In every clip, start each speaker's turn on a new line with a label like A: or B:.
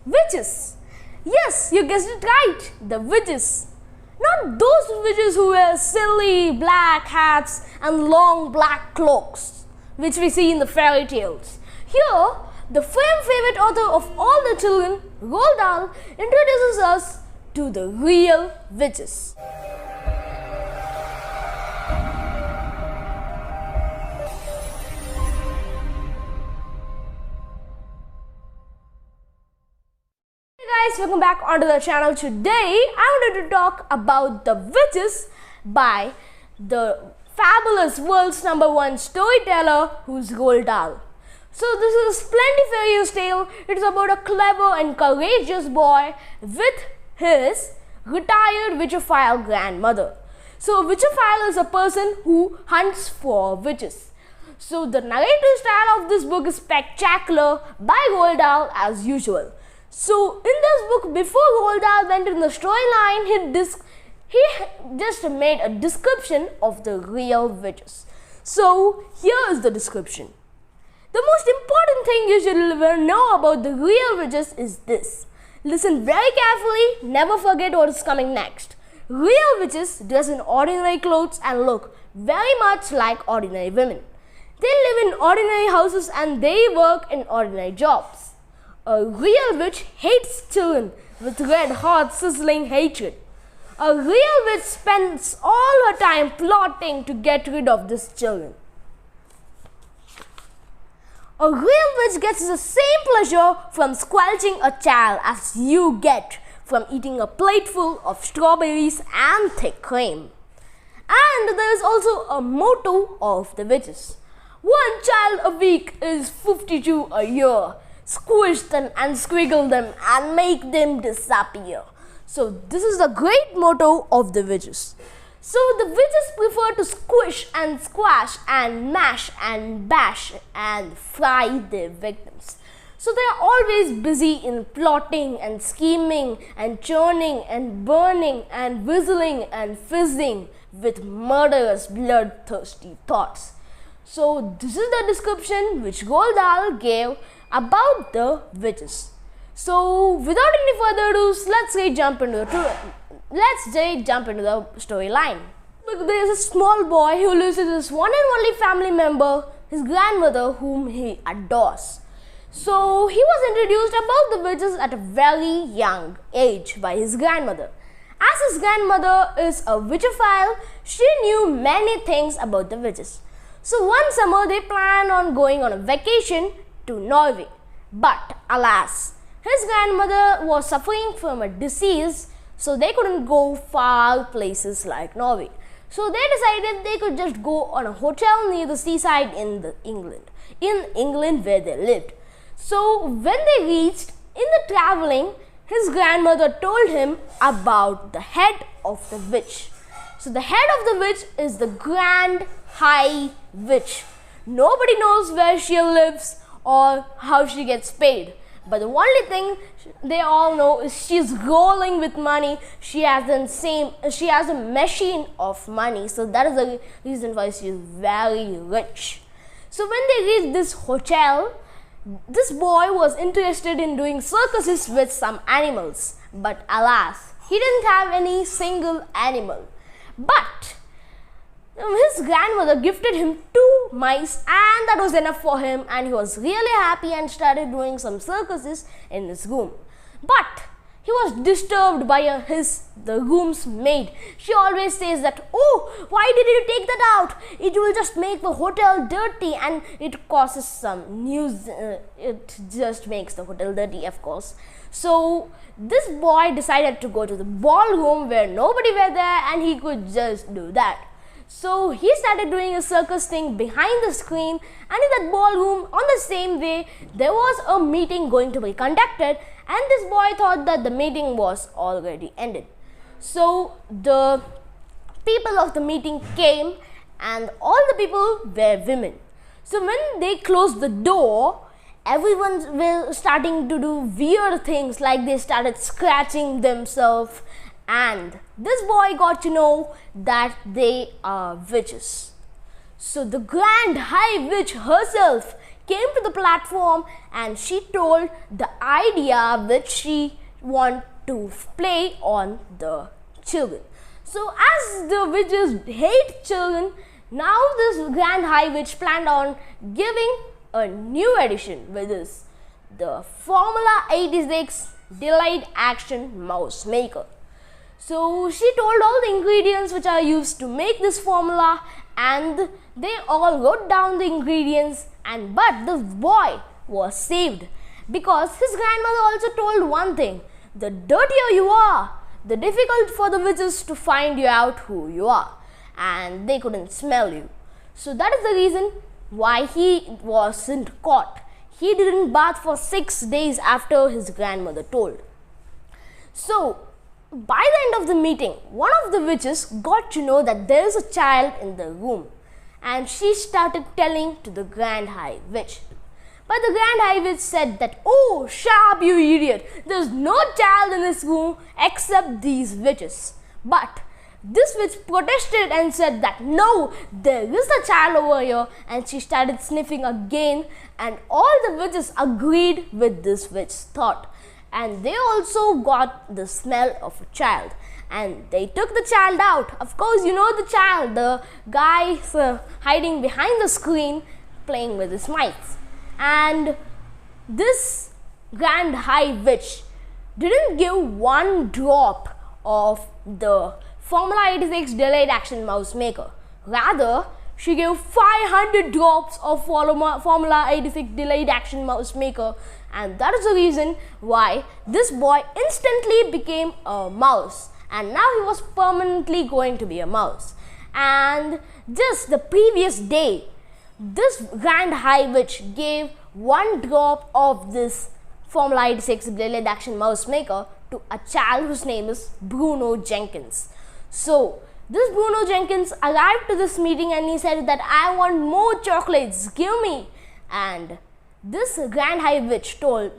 A: Witches. Yes, you guessed it right, the witches. Not those witches who wear silly black hats and long black cloaks, which we see in the fairy tales. Here, the favorite author of all the children, Roald Dahl, introduces us to the real witches. Hey guys, welcome back onto the channel. Today I wanted to talk about the witches by the fabulous world's #1 storyteller who's Roald Dahl. So this is a splendid fairy tale. It's about a clever and courageous boy with his retired witchophile grandmother. So a witchophile is a person who hunts for witches. So the narrative style of this book is spectacular by Roald Dahl as usual. So in this book, before Roald Dahl went in the storyline, he just made a description of the real witches. So here is the description. The most important thing you should know about the real witches is this. Listen very carefully, never forget what is coming next. Real witches dress in ordinary clothes and look very much like ordinary women. They live in ordinary houses and they work in ordinary jobs. A real witch hates children with red hot sizzling hatred. A real witch spends all her time plotting to get rid of these children. A real witch gets the same pleasure from squelching a child as you get from eating a plateful of strawberries and thick cream. And there is also a motto of the witches. One child a week is 52 a year. Squish them and squiggle them and make them disappear. So this is the great motto of the witches. So the witches prefer to squish and squash and mash and bash and fry their victims. So they are always busy in plotting and scheming and churning and burning and whistling and fizzing with murderous bloodthirsty thoughts. So this is the description which Roald Dahl gave about the witches. So without any further ado, let's jump into the storyline. There is a small boy who lives with his one and only family member, his grandmother, whom he adores. So he was introduced about the witches at a very young age by his grandmother. As his grandmother is a witchophile, she knew many things about the witches. So one summer they planned on going on a vacation to Norway. But alas, his grandmother was suffering from a disease, so they couldn't go far places like Norway. So they decided they could just go on a hotel near the seaside in England where they lived. So when they reached, in the traveling, his grandmother told him about the head of the witch. So the head of the witch is the Grand High Witch. Nobody knows where she lives or how she gets paid. But the only thing they all know is she's rolling with money. She has a machine of money. So that is the reason why she is very rich. So when they reached this hotel, this boy was interested in doing circuses with some animals. But alas, he didn't have any single animal. But his grandmother gifted him 2 mice and that was enough for him, and he was really happy and started doing some circuses in his room. But he was disturbed by the room's maid. She always says that, "Oh, why did you take that out? It will just make the hotel dirty," and it causes some news. It just makes the hotel dirty, of course. So this boy decided to go to the ballroom where nobody were there and he could just do that. So he started doing a circus thing behind the screen, and in that ballroom on the same day there was a meeting going to be conducted, and this boy thought that the meeting was already ended. So the people of the meeting came and all the people were women. So when they closed the door, everyone was starting to do weird things, like they started scratching themselves, and this boy got to know that they are witches. So the Grand High Witch herself came to the platform and she told the idea which she want to play on the children. So as the witches hate children, now this Grand High Witch planned on giving a new edition, which is the Formula 86 Delayed Action Mouse Maker. So she told all the ingredients which are used to make this formula, and they all wrote down the ingredients, but this boy was saved because his grandmother also told one thing: the dirtier you are, the difficult for the witches to find you out who you are, and they couldn't smell you. So that is the reason why he wasn't caught. He didn't bath for 6 days after his grandmother told. So by the end of the meeting, one of the witches got to know that there is a child in the room, and she started telling to the Grand High Witch. But the Grand High Witch said that, "Oh, shut up, you idiot! There's no child in this room except these witches." But this witch protested and said that no, there is a child over here, and she started sniffing again, and all the witches agreed with this witch's thought. And they also got the smell of a child, and they took the child out. Of course, you know the child, the guy hiding behind the screen playing with his mice. And this Grand High Witch didn't give one drop of the Formula 86 Delayed Action Mouse Maker. Rather, she gave 500 drops of Formula 86 Delayed Action Mouse Maker, and that is the reason why this boy instantly became a mouse, and now he was permanently going to be a mouse. And just the previous day, this Grand High Witch gave one drop of this Formula 86 Delayed Action Mouse Maker to a child whose name is Bruno Jenkins. So this Bruno Jenkins arrived to this meeting and he said that, "I want more chocolates, give me." And this Grand High Witch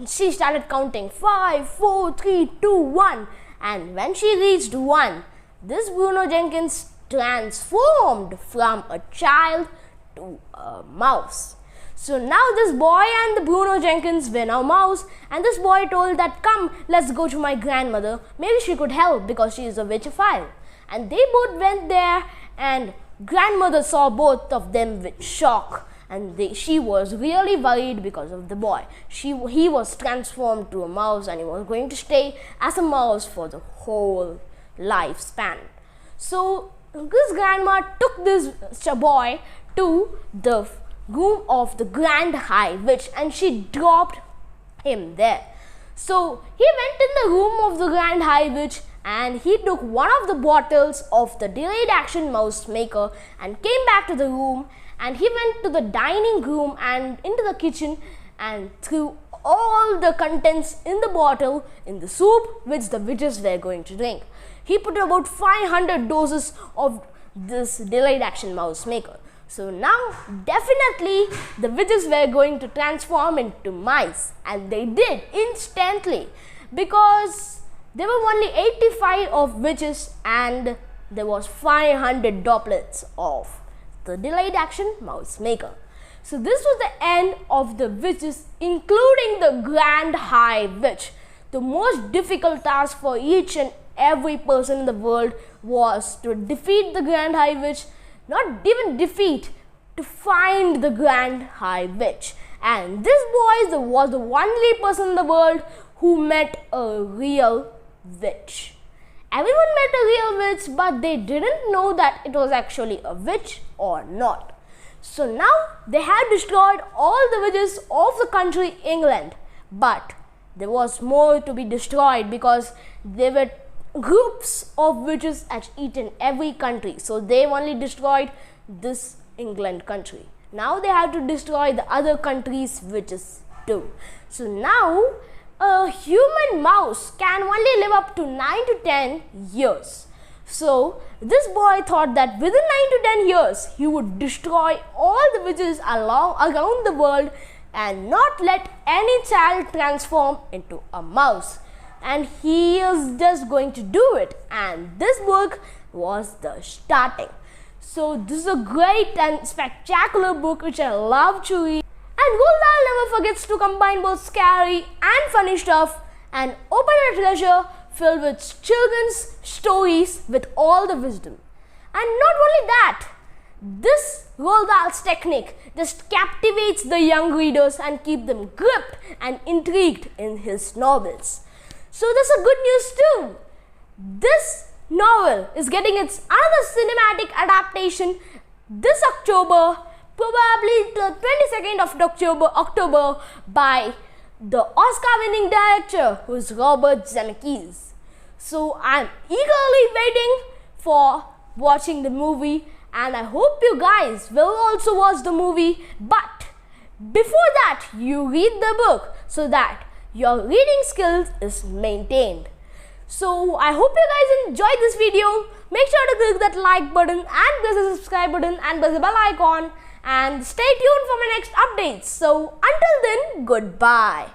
A: she started counting 5, 4, 3, 2, 1. And when she reached 1, this Bruno Jenkins transformed from a child to a mouse. So now this boy and the Bruno Jenkins were now mouse, and this boy told that, "Come, let's go to my grandmother. Maybe she could help because she is a witchophile." And they both went there, and grandmother saw both of them with shock, and she was really worried because of the boy. He was transformed to a mouse, and he was going to stay as a mouse for the whole lifespan. So this grandma took this boy to the room of the Grand High Witch, and she dropped him there. So he went in the room of the Grand High Witch, and he took one of the bottles of the Delayed Action Mouse Maker and came back to the room, and he went to the dining room and into the kitchen and threw all the contents in the bottle in the soup which the witches were going to drink. He put about 500 doses of this Delayed Action Mouse Maker. So now definitely the witches were going to transform into mice, and they did instantly, because there were only 85 of witches and there was 500 droplets of the Delayed Action Mouse Maker. So this was the end of the witches, including the Grand High Witch. The most difficult task for each and every person in the world was to defeat the Grand High Witch. Not even defeat, to find the Grand High Witch. And this boy was the only person in the world who met a real witch. Everyone met a real witch, but they didn't know that it was actually a witch or not. So now they had destroyed all the witches of the country England, but there was more to be destroyed because there were groups of witches at each and every country. So they only destroyed this England country. Now they have to destroy the other countries' witches too. So now a human mouse can only live up to 9 to 10 years. So this boy thought that within 9 to 10 years he would destroy all the witches around the world and not let any child transform into a mouse. And he is just going to do it. And this book was the starting. So this is a great and spectacular book which I love to read. And Roald Dahl never forgets to combine both scary and funny stuff and open a treasure filled with children's stories with all the wisdom. And not only that, this Roald Dahl's technique just captivates the young readers and keep them gripped and intrigued in his novels. So there's a good news too. This novel is getting its another cinematic adaptation this October, probably the 22nd of October by the Oscar-winning director who is Robert Zemeckis. So I'm eagerly waiting for watching the movie, and I hope you guys will also watch the movie. But before that, you read the book so that your reading skills is maintained. So I hope you guys enjoyed this video. Make sure to click that like button and press the subscribe button and press the bell icon, and stay tuned for my next updates. So until then, goodbye.